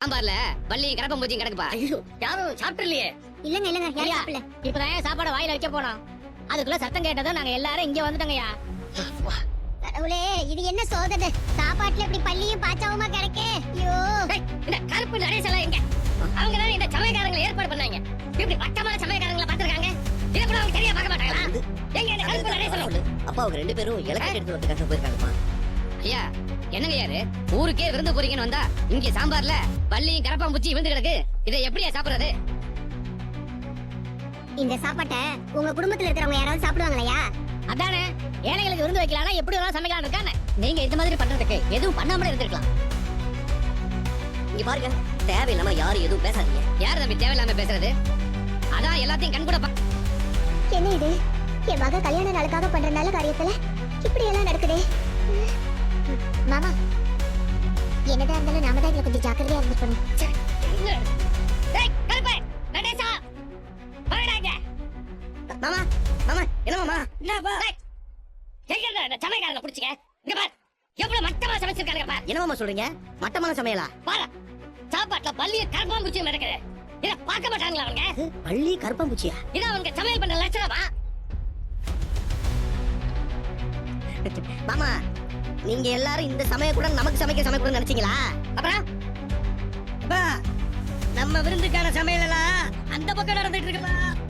சாம்பார்ல பள்ளி கரப்பம் பூச்சி கிடக்குப்பா. ஐயோ யாரும் சாப்பிட்டு இல்லையே. இல்லங்க இல்லங்க யாரும் ஐயா, சாப்பிடல. இப்பதான் சாப்பாட வாயில வைக்க போனோம். அதுக்குள்ள சத்தம் கேட்டதும் நாங்க எல்லாரும் இங்க வந்துட்டோங்கய்யா. கடவுளே இது என்ன சோதனை? சாப்பாட்டுல இப்படி பள்ளியும் பாச்சாவுமா கிடக்கே. ஐயோ டேய், இந்த கருப்பு நடேசெல்லாம் எங்க? அவங்க தான் இந்த சமயக்காரங்களை ஏற்பாடு பண்ணாங்க. இப்படி பட்டமான சமயக்காரங்களை பார்த்திருக்காங்க. இதை கூட அவங்க சரியா பார்க்க மாட்டாங்களா? எங்க இந்த கருப்பு நடேசெல்லாம்? அப்பா அவங்க 2 பேரும் இலக்கை எடுத்து வரதுக்காக போயிருக்காங்கம்மா. ஐயா என்னங்க யாரு ஊருக்கே விருந்து போறீங்கன்னு வந்தா இங்க சாம்பார்ல பள்ளியும் கரப்பம் பூச்சி விழுந்து கிடக்கு. இதை எப்படியா சாப்பிடுறது? இந்த சாப்பாட்டை உங்க குடும்பத்துல இருக்கிறவங்க யாராவது சாப்பிடுவாங்களையா? அதானே ஏழைகளுக்கு விருந்து வைக்கலாம்னா எப்படி வேணாலும் சமைக்கலாம் இருக்கானே. நீங்க இந்த மாதிரி பண்றதுக்கு எதுவும் பண்ணாமலே இருந்திருக்கலாம். இங்க பாருங்க, தேவையில்லாம யாரும் எதுவும் பேசாதீங்க. யார் தம்பி தேவையில்லாம பேசுறது? அதான் எல்லாத்தையும் கண் கூட என்ன இது? என் மக கல்யாண நாளுக்காக பண்ற நல்ல காரியத்துல இப்படி எல்லாம் நடக்குதே. மாமா என்னதான் இருந்தாலும் நாம தான் இதுல கொஞ்சம் ஜாக்கிரதையா இருந்துக்கணும். டேய், கருப்பு நடேசா வரடாங்க. மாமா மாமா என்ன மாமா? என்னப்பா? டேய், எங்க இந்த சமயக்காரங்களை பிடிச்சிக்க? இங்க பார், எவ்வளவு மட்டமா சமைச்சிருக்காங்க பார். என்ன மாமா சொல்றீங்க? மட்டமான சமையலா? பாரு, சாப்பாட்டுல பள்ளிய கருப்பான் பூச்சி நடக்குது. இத பார்க்க மாட்டாங்களா அவங்க? பள்ளி கருப்பாம்பூச்சியா? இத அவங்க சமையல் பண்ண லட்சணமா? மாமா நீங்க எல்லாரும் இந்த சமய கூட நமக்கு சமைக்க கூட நினைச்சீங்களா? அப்புறம் அப்பா, நம்ம விருந்துக்கான சமையல் எல்லாம் அந்த பக்கம் நடந்துட்டு இருக்குப்பா.